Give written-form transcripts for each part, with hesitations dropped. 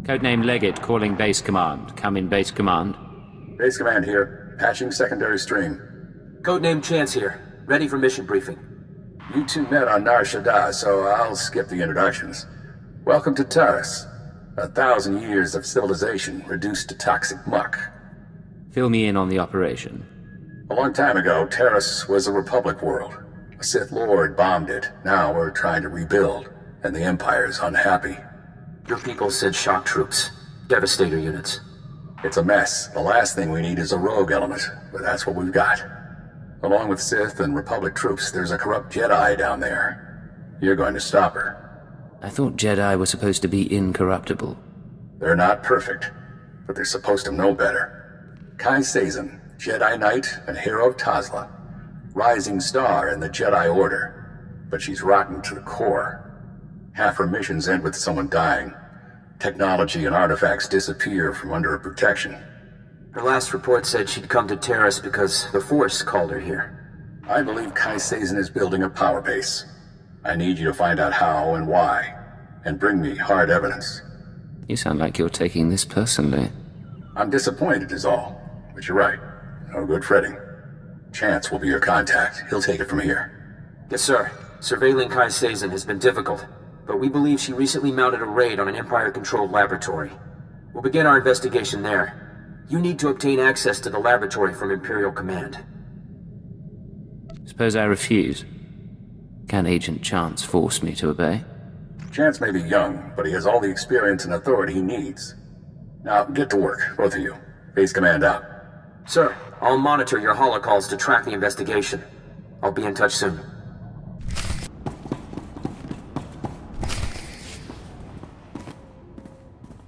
Codename Leggett calling base command. Come in, base command. Base command here. Patching secondary stream. Codename Chance here. Ready for mission briefing. You two met on Nar Shaddaa, so I'll skip the introductions. Welcome to Taris. 1,000 years of civilization reduced to toxic muck. Fill me in on the operation. A long time ago, Taris was a Republic world. A Sith Lord bombed it. Now we're trying to rebuild, and the Empire's unhappy. Your people sent shock troops. Devastator units. It's a mess. The last thing we need is a rogue element, but that's what we've got. Along with Sith and Republic troops, there's a corrupt Jedi down there. You're going to stop her. I thought Jedi were supposed to be incorruptible. They're not perfect, but they're supposed to know better. Kai Sazin, Jedi Knight and hero of Tazla. Rising star in the Jedi Order, but she's rotten to the core. Half her missions end with someone dying. Technology and artifacts disappear from under her protection. Her last report said she'd come to Taris because the Force called her here. I believe Kai Sazin is building a power base. I need you to find out how and why, and bring me hard evidence. You sound like you're taking this personally. I'm disappointed is all, but you're right. No good fretting. Chance will be your contact. He'll take it from here. Yes, sir. Surveilling Kai Sazin has been difficult, but we believe she recently mounted a raid on an Empire-controlled laboratory. We'll begin our investigation there. You need to obtain access to the laboratory from Imperial Command. Suppose I refuse? Can Agent Chance force me to obey? Chance may be young, but he has all the experience and authority he needs. Now, get to work, both of you. Base command out. Sir, I'll monitor your holocalls to track the investigation. I'll be in touch soon.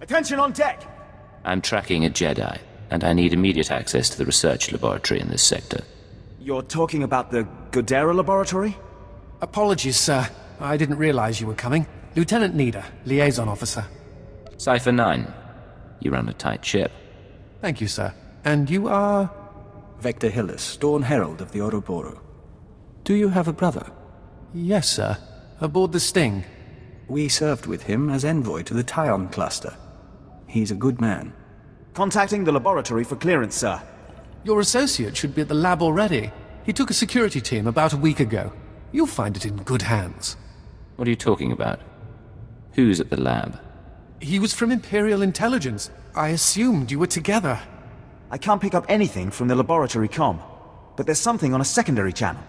Attention on deck! I'm tracking a Jedi, and I need immediate access to the research laboratory in this sector. You're talking about the Godera laboratory? Apologies, sir. I didn't realize you were coming. Lieutenant Nida, liaison officer. Cypher 9. You run a tight ship. Thank you, sir. And you are? Vector Hillis, Dawn Herald of the Ouroboros. Do you have a brother? Yes, sir. Aboard the Sting. We served with him as envoy to the Tyon cluster. He's a good man. Contacting the laboratory for clearance, sir. Your associate should be at the lab already. He took a security team about a week ago. You'll find it in good hands. What are you talking about? Who's at the lab? He was from Imperial Intelligence. I assumed you were together. I can't pick up anything from the laboratory comm, but there's something on a secondary channel.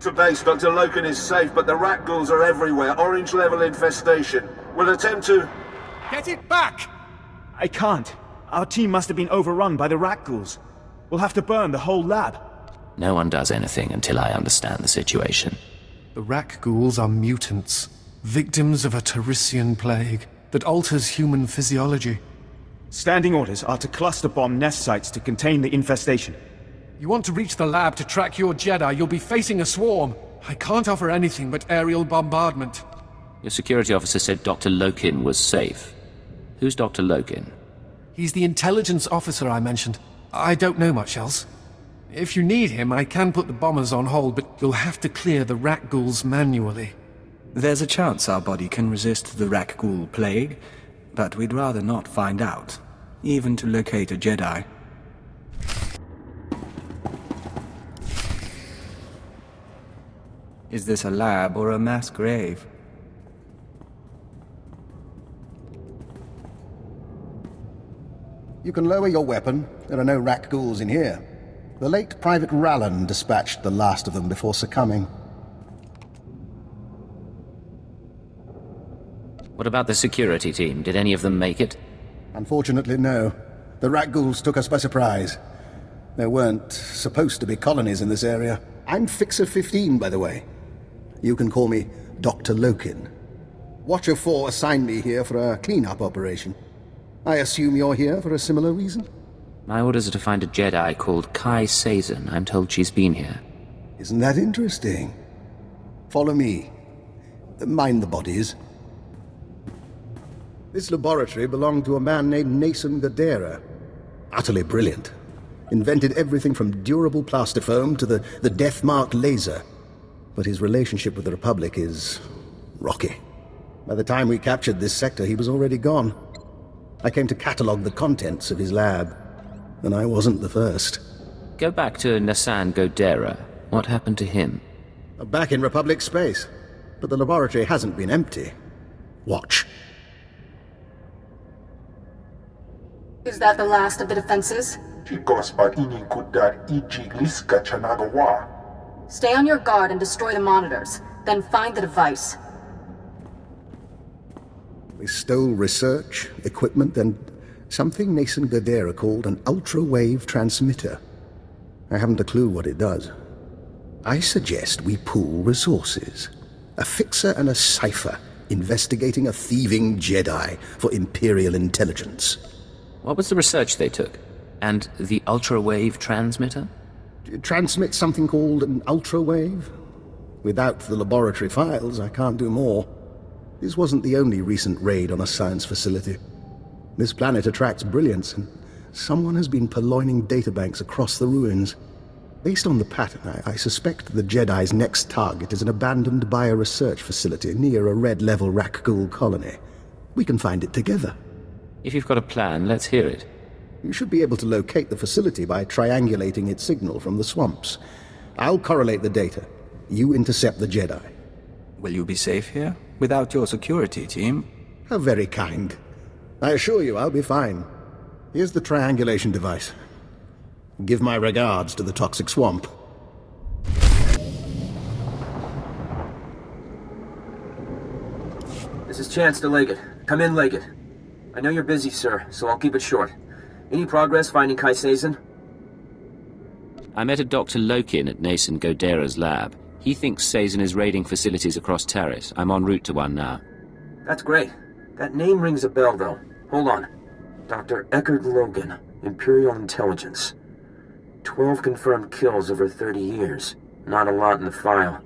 To base, Dr. Loken is safe, but the rat ghouls are everywhere. Orange-level infestation. We'll attempt to... Get it back! I can't. Our team must have been overrun by the rat ghouls. We'll have to burn the whole lab. No one does anything until I understand the situation. The Rak ghouls are mutants, victims of a Tarisian plague that alters human physiology. Standing orders are to cluster bomb nest sites to contain the infestation. You want to reach the lab to track your Jedi, you'll be facing a swarm. I can't offer anything but aerial bombardment. Your security officer said Dr. Loken was safe. Who's Dr. Loken? He's the intelligence officer I mentioned. I don't know much else. If you need him, I can put the bombers on hold, but you'll have to clear the rat ghouls manually. There's a chance our body can resist the rat ghoul plague, but we'd rather not find out, even to locate a Jedi. Is this a lab or a mass grave? You can lower your weapon. There are no rat ghouls in here. The late Private Rallan dispatched the last of them before succumbing. What about the security team? Did any of them make it? Unfortunately, no. The rat ghouls took us by surprise. There weren't supposed to be colonies in this area. I'm Fixer 15, by the way. You can call me Dr. Loken. Watcher 4 assigned me here for a clean-up operation. I assume you're here for a similar reason? My orders are to find a Jedi called Kai Sazin. I'm told she's been here. Isn't that interesting? Follow me. Mind the bodies. This laboratory belonged to a man named Nason Godera. Utterly brilliant. Invented everything from durable plastifoam to the death-mark laser. But his relationship with the Republic is rocky. By the time we captured this sector, he was already gone. I came to catalogue the contents of his lab, and I wasn't the first. Go back to Nassan Godera. What happened to him? Back in Republic space, but the laboratory hasn't been empty. Watch. Is that the last of the defenses? Stay on your guard and destroy the monitors, then find the device. We stole research, equipment, and something Nassan Godera called an ultra-wave transmitter. I haven't a clue what it does. I suggest we pool resources. A fixer and a cipher investigating a thieving Jedi for Imperial intelligence. What was the research they took? And the ultra-wave transmitter? It transmits something called an ultra-wave. Without the laboratory files, I can't do more. This wasn't the only recent raid on a science facility. This planet attracts brilliance, and someone has been purloining databanks across the ruins. Based on the pattern, I suspect the Jedi's next target is an abandoned bioresearch facility near a red-level Rakghoul colony. We can find it together. If you've got a plan, let's hear it. You should be able to locate the facility by triangulating its signal from the swamps. I'll correlate the data. You intercept the Jedi. Will you be safe here? Without your security team? How very kind. I assure you I'll be fine. Here's the triangulation device. Give my regards to the toxic swamp. This is Chance to Leggett. Come in, Leggett. I know you're busy, sir, so I'll keep it short. Any progress finding Kai Sazin? I met a Dr. Lokin at Nassan Godera's lab. He thinks Sazin is raiding facilities across Taris. I'm en route to one now. That's great. That name rings a bell, though. Hold on. Dr. Eckerd Logan, Imperial Intelligence. 12 confirmed kills over 30 years. Not a lot in the file.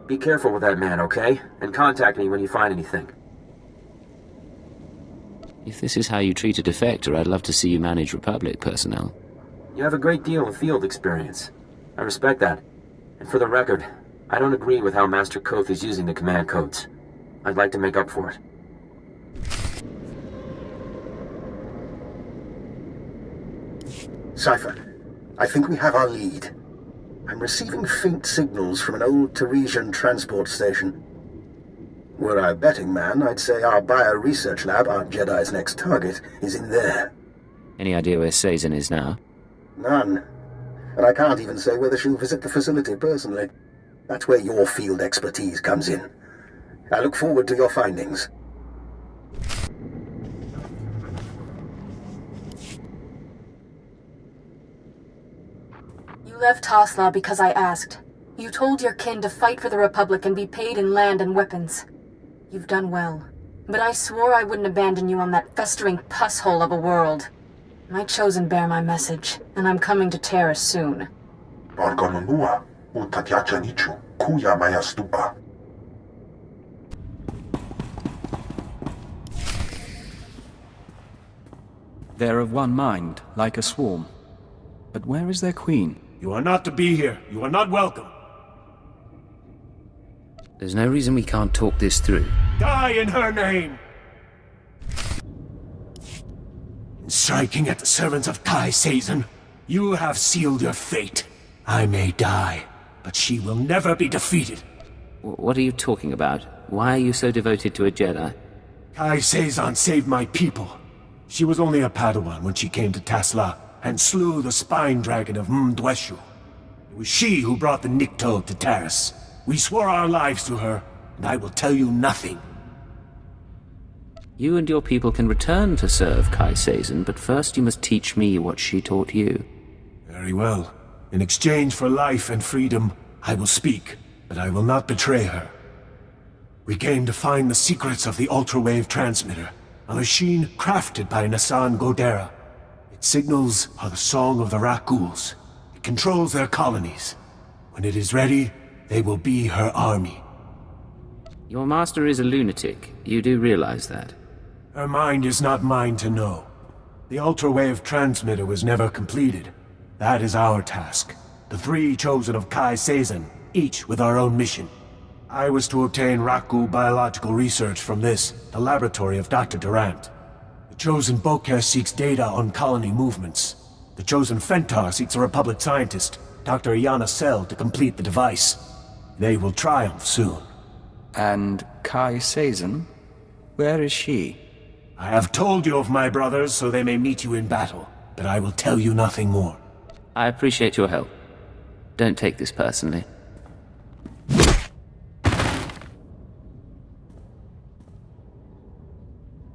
Be careful with that man, okay? And contact me when you find anything. If this is how you treat a defector, I'd love to see you manage Republic personnel. You have a great deal of field experience. I respect that. And for the record, I don't agree with how Master Koth is using the command codes. I'd like to make up for it. Cypher, I think we have our lead. I'm receiving faint signals from an old Tarisian transport station. Were I a betting man, I'd say our bio-research lab, our Jedi's next target, is in there. Any idea where Sazin is now? None. And I can't even say whether she'll visit the facility personally. That's where your field expertise comes in. I look forward to your findings. You left Tasla because I asked. You told your kin to fight for the Republic and be paid in land and weapons. You've done well. But I swore I wouldn't abandon you on that festering pus hole of a world. My chosen bear my message, and I'm coming to Taris soon. They're of one mind, like a swarm. But where is their queen? You are not to be here. You are not welcome. There's no reason we can't talk this through. Die in her name! In striking at the servants of Kai Sazin, you have sealed your fate. I may die, but she will never be defeated. What are you talking about? Why are you so devoted to a Jedi? Kai Sazin saved my people. She was only a Padawan when she came to Tasla and slew the spine dragon of Mdweshu. It was she who brought the Nikto to Taris. We swore our lives to her, and I will tell you nothing. You and your people can return to serve Kai Sazin, but first you must teach me what she taught you. Very well. In exchange for life and freedom, I will speak, but I will not betray her. We came to find the secrets of the ultra-wave transmitter, a machine crafted by Nassan Godera. Its signals are the song of the Rakghouls. It controls their colonies. When it is ready, they will be her army. Your master is a lunatic. You do realize that. Her mind is not mine to know. The ultra-wave transmitter was never completed. That is our task. The three chosen of Kai Sazin, each with our own mission. I was to obtain Rakghoul biological research from this, the laboratory of Dr. Durant. The Chosen Bokeh seeks data on colony movements. The Chosen Fentar seeks a Republic scientist, Dr. Iana Sel, to complete the device. They will triumph soon. And Kai Sazin? Where is she? I have told you of my brothers so they may meet you in battle, but I will tell you nothing more. I appreciate your help. Don't take this personally.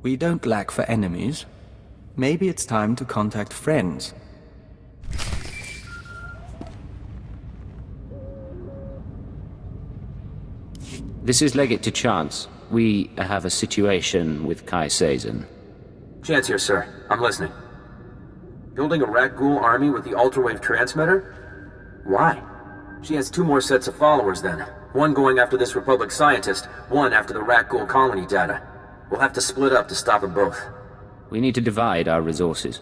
We don't lack for enemies. Maybe it's time to contact friends. This is Legate to Chance. We have a situation with Kai Sazin. Chance here, sir. I'm listening. Building a Rat Ghoul army with the ultrawave transmitter? Why? She has 2 more sets of followers then. One going after this Republic scientist, one after the Rat Ghoul colony data. We'll have to split up to stop them both. We need to divide our resources.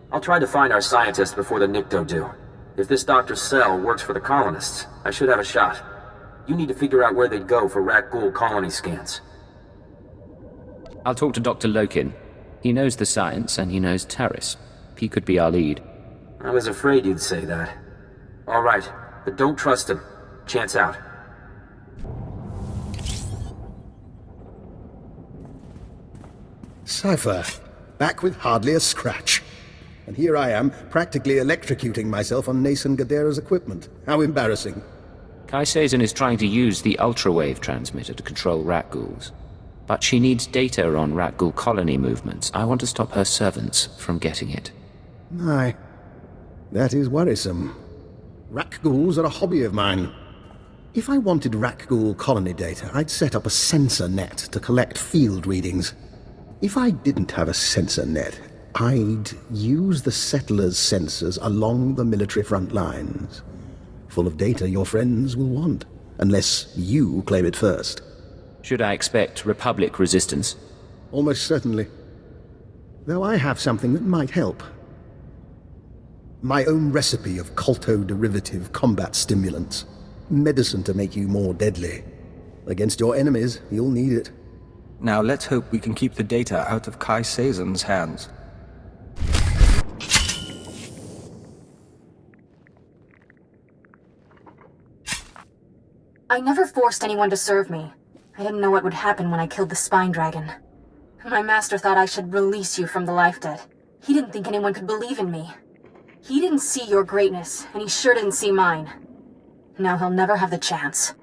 I'll try to find our scientists before the Nikto do. If this Dr. Sel works for the colonists, I should have a shot. You need to figure out where they'd go for Rat Ghoul colony scans. I'll talk to Dr. Lokin. He knows the science, and he knows Taris. He could be our lead. I was afraid you'd say that. All right, but don't trust him. Chance out. Cypher, back with hardly a scratch. And here I am, practically electrocuting myself on Nason Gadera's equipment. How embarrassing. Kai Sazin is trying to use the ultrawave transmitter to control Rat Ghouls. But she needs data on Rat Ghoul colony movements. I want to stop her servants from getting it. Aye. That is worrisome. Rat Ghouls are a hobby of mine. If I wanted Rat Ghoul colony data, I'd set up a sensor net to collect field readings. If I didn't have a sensor net, I'd use the settlers' sensors along the military front lines. Full of data your friends will want, unless you claim it first. Should I expect Republic resistance? Almost certainly. Though I have something that might help. My own recipe of colto-derivative combat stimulants. Medicine to make you more deadly. Against your enemies, you'll need it. Now let's hope we can keep the data out of Kai Sazen's hands. I never forced anyone to serve me. I didn't know what would happen when I killed the Spine Dragon. My master thought I should release you from the Life Debt. He didn't think anyone could believe in me. He didn't see your greatness, and he sure didn't see mine. Now he'll never have the chance.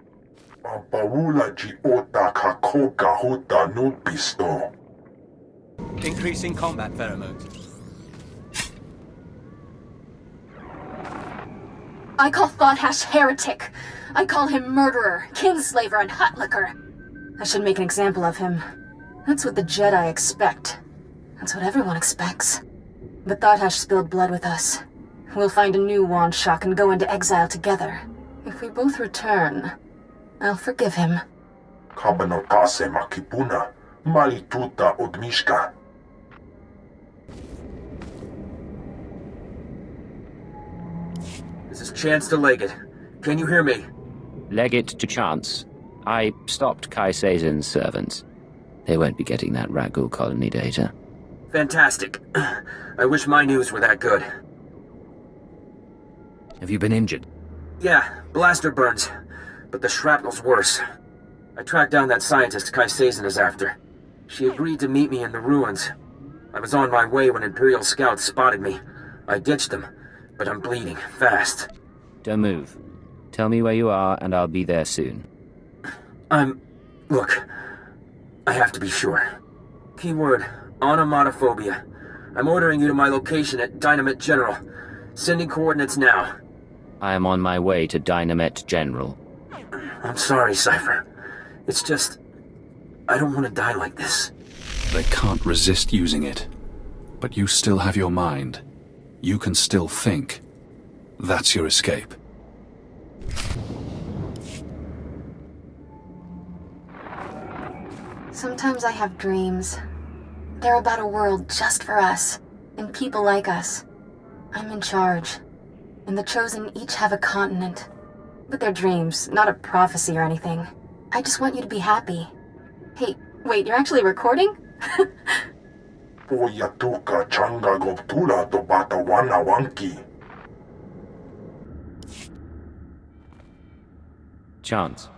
Increasing combat pheromones. I call Thoughthash heretic. I call him murderer, kinslaver, and hutlicker. I should make an example of him. That's what the Jedi expect. That's what everyone expects. But Thoughthash spilled blood with us. We'll find a new wand shock and go into exile together. If we both return, I'll forgive him. This is Chance to Legate. Can you hear me? Legate to Chance. I stopped Kai Sazen's servants. They won't be getting that Rat Ghoul colony data. Fantastic. I wish my news were that good. Have you been injured? Yeah, blaster burns. But the shrapnel's worse. I tracked down that scientist Kai Sazin is after. She agreed to meet me in the ruins. I was on my way when Imperial scouts spotted me. I ditched them, but I'm bleeding fast. Don't move. Tell me where you are, and I'll be there soon. Look, I have to be sure. Keyword, onomatophobia. I'm ordering you to my location at Dynamite General. Sending coordinates now. I am on my way to Dynamite General. I'm sorry, Cypher. It's just... I don't want to die like this. They can't resist using it. But you still have your mind. You can still think. That's your escape. Sometimes I have dreams. They're about a world just for us, and people like us. I'm in charge, and the Chosen each have a continent. But they're dreams, not a prophecy or anything. I just want you to be happy. Hey, wait, you're actually recording? Oyatuka changa goptula to bata wana wanki. Chance,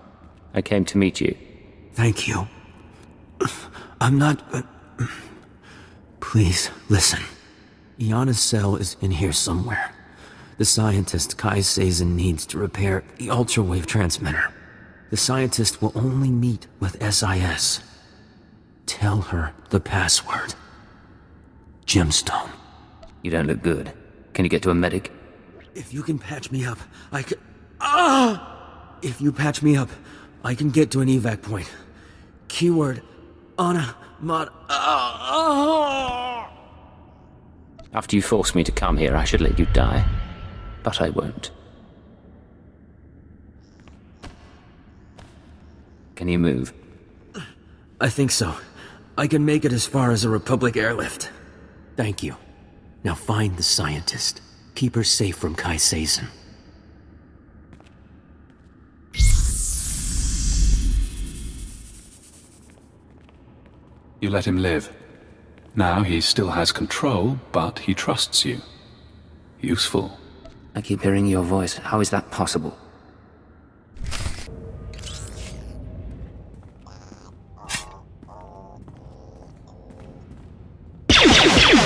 I came to meet you. Thank you. I'm not... Please, listen. Iana's cell is in here somewhere. The scientist Kai Sazin needs to repair the ultra-wave transmitter. The scientist will only meet with SIS. Tell her the password. Gemstone. You don't look good. Can you get to a medic? If you can patch me up, I can... If you patch me up, I can get to an evac point. Keyword... Ana... Mod... After you forced me to come here, I should let you die. But I won't. Can you move? I think so. I can make it as far as a Republic airlift. Thank you. Now find the scientist. Keep her safe from Kai Sazin. You let him live. Now he still has control, but he trusts you. Useful. I keep hearing your voice. How is that possible?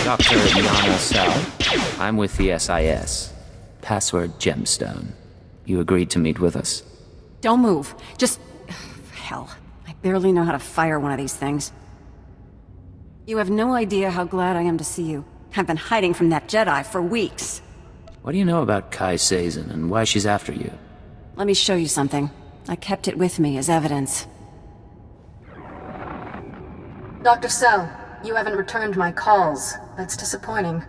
Dr. Iana Cell. I'm with the SIS. Password Gemstone. You agreed to meet with us. Don't move. Just... Hell. I barely know how to fire one of these things. You have no idea how glad I am to see you. I've been hiding from that Jedi for weeks. What do you know about Kai Sazin and why she's after you? Let me show you something. I kept it with me as evidence. Dr. Cell, you haven't returned my calls. That's disappointing.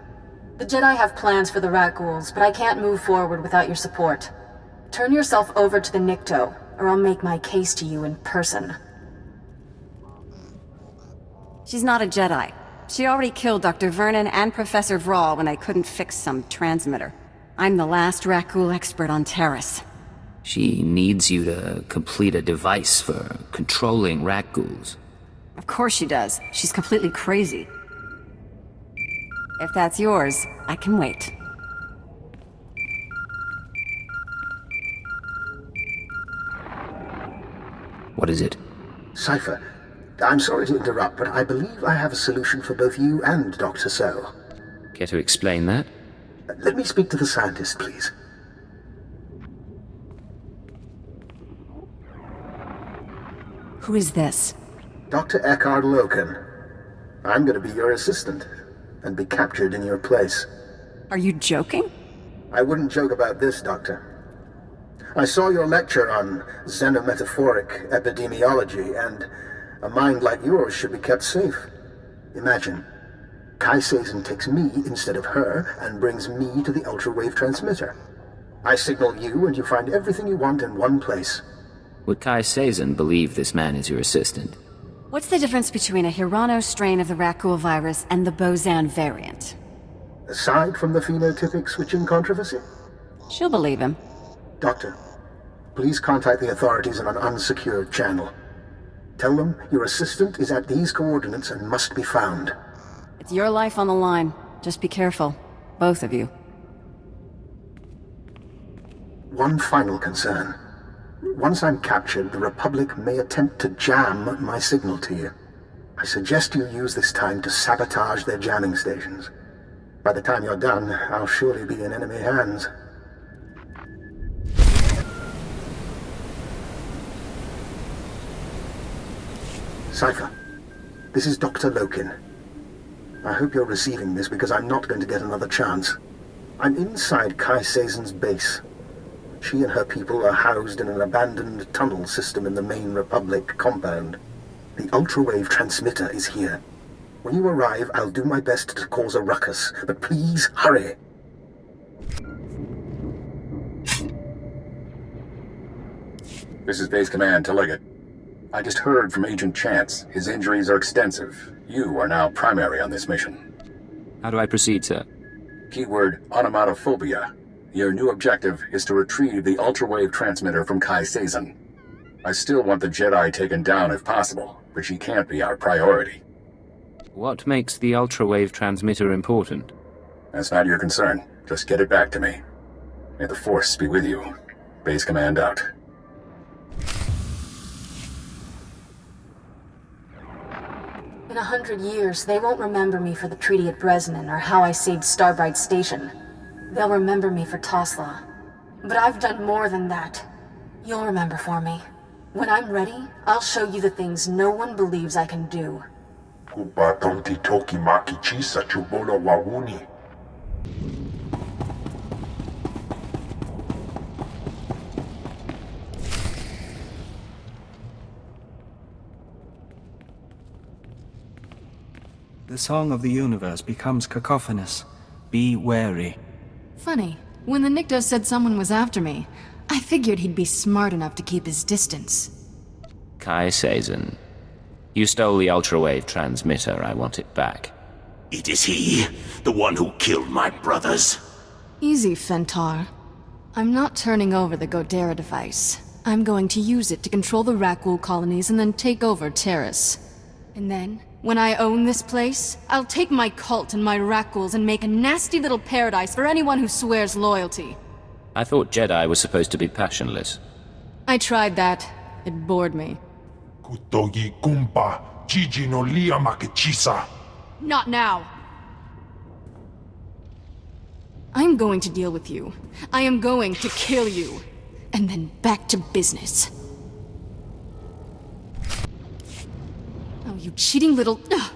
The Jedi have plans for the rat ghouls, but I can't move forward without your support. Turn yourself over to the Nikto, or I'll make my case to you in person. She's not a Jedi. She already killed Dr. Vernon and Professor Vrawl when I couldn't fix some transmitter. I'm the last rat ghoul expert on Taris. She needs you to complete a device for controlling rat ghouls. Of course she does. She's completely crazy. If that's yours, I can wait. What is it? Cypher, I'm sorry to interrupt, but I believe I have a solution for both you and Dr. Cell. Care to explain that? Let me speak to the scientist, please. Who is this? Dr. Eckhard Loken. I'm going to be your assistant, and be captured in your place. Are you joking? I wouldn't joke about this, Doctor. I saw your lecture on xenometaphoric epidemiology, and a mind like yours should be kept safe. Imagine, Kai Sazin takes me instead of her, and brings me to the ultra-wave transmitter. I signal you, and you find everything you want in one place. Would Kai Sazin believe this man is your assistant? What's the difference between a Hirano strain of the rat ghoul virus and the Bozan variant? Aside from the phenotypic switching controversy? She'll believe him. Doctor, please contact the authorities on an unsecured channel. Tell them your assistant is at these coordinates and must be found. It's your life on the line. Just be careful. Both of you. One final concern. Once I'm captured, the Republic may attempt to jam my signal to you. I suggest you use this time to sabotage their jamming stations. By the time you're done, I'll surely be in enemy hands. Cypher, this is Dr. Loken. I hope you're receiving this because I'm not going to get another chance. I'm inside Kai Sazin's base. She and her people are housed in an abandoned tunnel system in the main Republic compound. The ultra-wave transmitter is here. When you arrive, I'll do my best to cause a ruckus, but please hurry. This is Base Command to Leggett. I just heard from Agent Chance. His injuries are extensive. You are now primary on this mission. How do I proceed, sir? Keyword onomatophobia. Your new objective is to retrieve the ultra-wave transmitter from Kai Sazin. I still want the Jedi taken down if possible, but she can't be our priority. What makes the ultra-wave transmitter important? That's not your concern. Just get it back to me. May the Force be with you. Base command out. In 100 years, they won't remember me for the treaty at Bresnan or how I saved Starbright Station. They'll remember me for Tosla. But I've done more than that. You'll remember for me. When I'm ready, I'll show you the things no one believes I can do. The song of the universe becomes cacophonous. Be wary. Funny. When the Nikto said someone was after me, I figured he'd be smart enough to keep his distance. Kai Sazin. You stole the ultra-wave transmitter. I want it back. It is he, the one who killed my brothers. Easy, Fentar. I'm not turning over the Godera device. I'm going to use it to control the Rakghoul colonies and then take over Taris. And then, when I own this place, I'll take my cult and my Rakghouls and make a nasty little paradise for anyone who swears loyalty. I thought Jedi was supposed to be passionless. I tried that. It bored me. Not now! I'm going to deal with you. I am going to kill you. And then back to business. Oh, you cheating little... Ugh.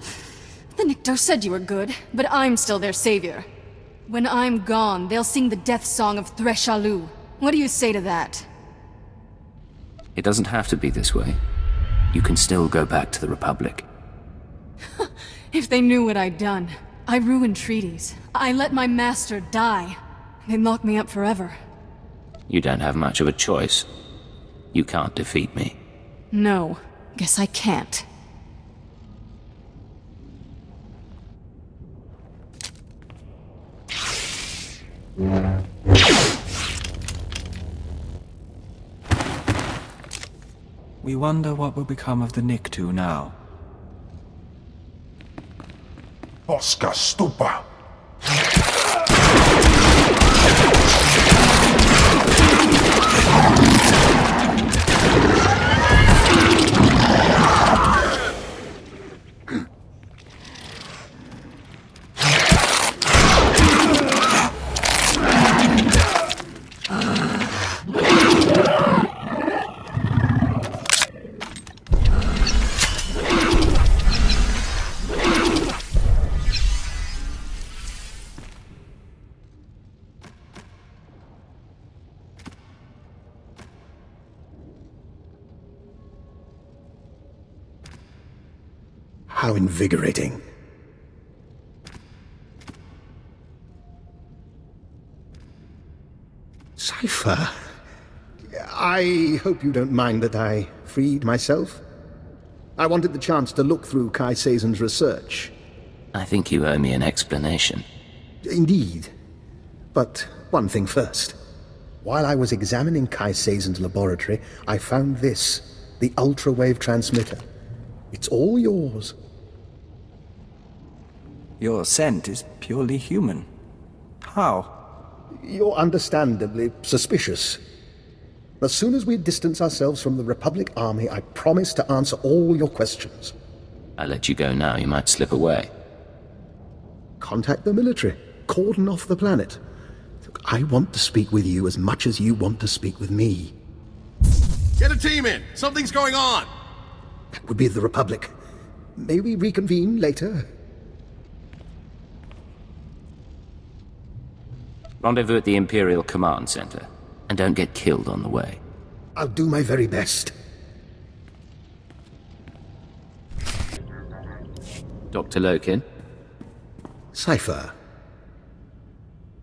The Nikto said you were good, but I'm still their savior. When I'm gone, they'll sing the death song of Threshalu. What do you say to that? It doesn't have to be this way. You can still go back to the Republic. If they knew what I'd done. I ruined treaties. I let my master die. They'd lock me up forever. You don't have much of a choice. You can't defeat me. No, guess I can't. We wonder what will become of the Nikto now. Oscar Stupa! How invigorating. Cypher, I hope you don't mind that I freed myself. I wanted the chance to look through Kai Sazen's research. I think you owe me an explanation. Indeed. But one thing first. While I was examining Kai Sazen's laboratory, I found this, the ultra-wave transmitter. It's all yours. Your scent is purely human. How? You're understandably suspicious. As soon as we distance ourselves from the Republic Army, I promise to answer all your questions. I let you go now, you might slip away. Contact the military. Cordon off the planet. Look, I want to speak with you as much as you want to speak with me. Get a team in! Something's going on! That would be the Republic. May we reconvene later? Rendezvous at the Imperial Command Center. And don't get killed on the way. I'll do my very best. Dr. Lokin? Cypher.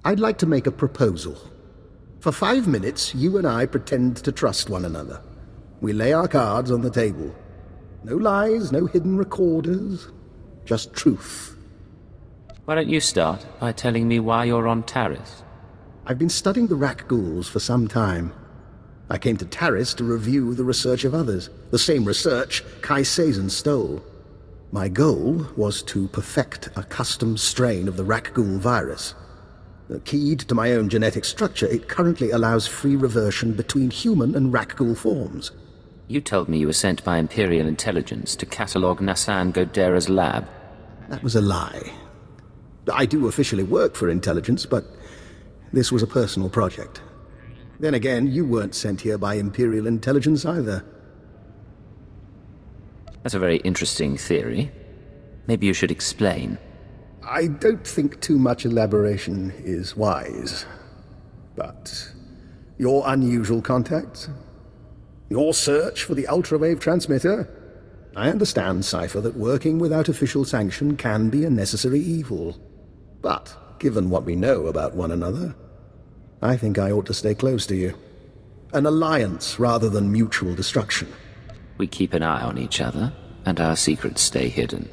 I'd like to make a proposal. For 5 minutes, you and I pretend to trust one another. We lay our cards on the table. No lies, no hidden recorders. Just truth. Why don't you start by telling me why you're on Taris? I've been studying the Rakghouls for some time. I came to Taris to review the research of others. The same research Kai Sazen stole. My goal was to perfect a custom strain of the Rakghoul virus. Keyed to my own genetic structure, it currently allows free reversion between human and Rakghoul forms. You told me you were sent by Imperial Intelligence to catalogue Nassan Godera's lab. That was a lie. I do officially work for Intelligence, but this was a personal project. Then again, you weren't sent here by Imperial Intelligence either. That's a very interesting theory. Maybe you should explain. I don't think too much elaboration is wise. But your unusual contacts? Your search for the ultrawave transmitter? I understand, Cypher, that working without official sanction can be a necessary evil. But, given what we know about one another, I think I ought to stay close to you. An alliance rather than mutual destruction. We keep an eye on each other, and our secrets stay hidden.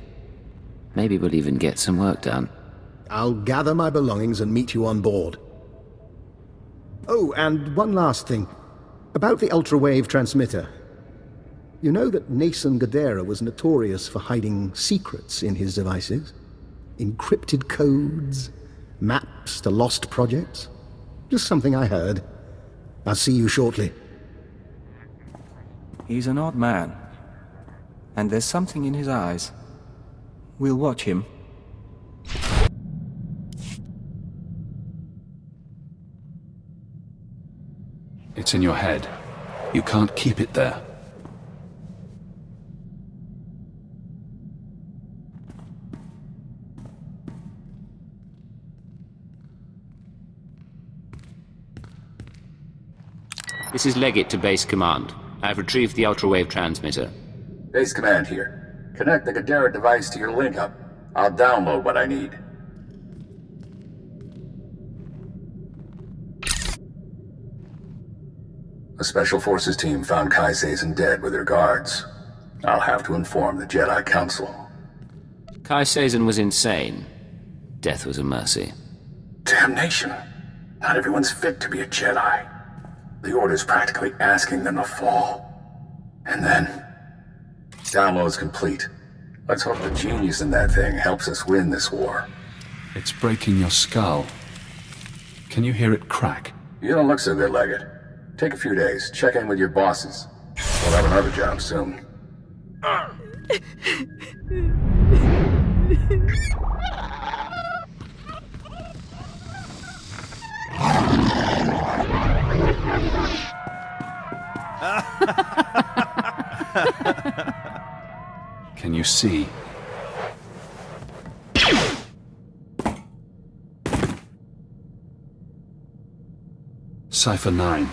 Maybe we'll even get some work done. I'll gather my belongings and meet you on board. Oh, and one last thing. About the ultrawave transmitter. You know that Nassan Godera was notorious for hiding secrets in his devices? Encrypted codes, maps to lost projects? Just something I heard. I'll see you shortly. He's an odd man. And there's something in his eyes. We'll watch him. It's in your head. You can't keep it there. This is Legate to Base Command. I've retrieved the ultrawave transmitter. Base Command here. Connect the Godera device to your link-up. I'll download what I need. A Special Forces team found Kai Sazin dead with her guards. I'll have to inform the Jedi Council. Kai Sazin was insane. Death was a mercy. Damnation. Not everyone's fit to be a Jedi. The Order's practically asking them to fall. And then... Download's complete. Let's hope the genius in that thing helps us win this war. It's breaking your skull. Can you hear it crack? You don't look so good, Legate. Take a few days. Check in with your bosses. We'll have another job soon. Can you see? Cypher 9.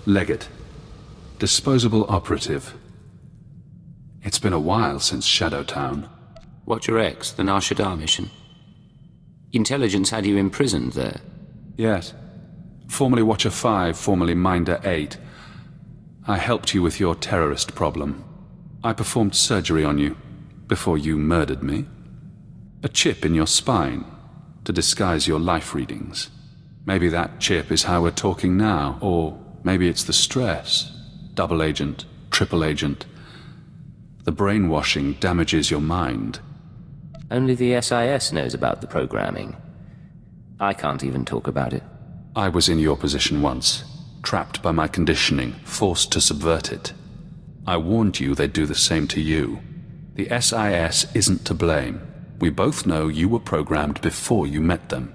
Legate. Disposable operative. It's been a while since Shadowtown. Watcher X, the Nar Shaddaa mission. Intelligence had you imprisoned there. Yes. Formerly Watcher 5, formerly Minder 8. I helped you with your terrorist problem. I performed surgery on you before you murdered me. A chip in your spine to disguise your life readings. Maybe that chip is how we're talking now, or maybe it's the stress. Double agent, triple agent. The brainwashing damages your mind. Only the SIS knows about the programming. I can't even talk about it. I was in your position once, trapped by my conditioning, forced to subvert it. I warned you they'd do the same to you. The SIS isn't to blame. We both know you were programmed before you met them.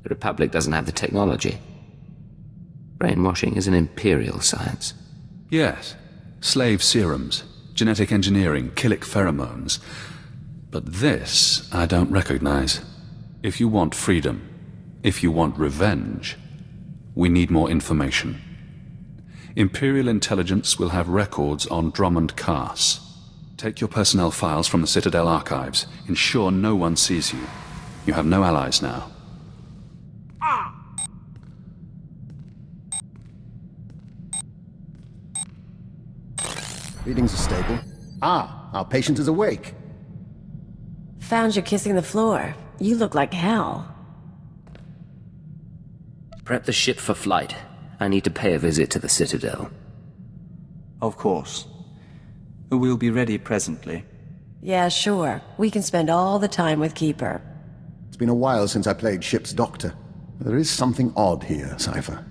The Republic doesn't have the technology. Brainwashing is an imperial science. Yes. Slave serums, genetic engineering, chilic pheromones. But this I don't recognize. If you want freedom, if you want revenge, we need more information. Imperial Intelligence will have records on Drummond Cass. Take your personnel files from the Citadel archives. Ensure no one sees you. You have no allies now. Readings are stable. Ah, our patient is awake. Found you kissing the floor. You look like hell. Prep the ship for flight. I need to pay a visit to the Citadel. Of course. We'll be ready presently. Yeah, sure. We can spend all the time with Keeper. It's been a while since I played ship's doctor. There is something odd here, Cypher.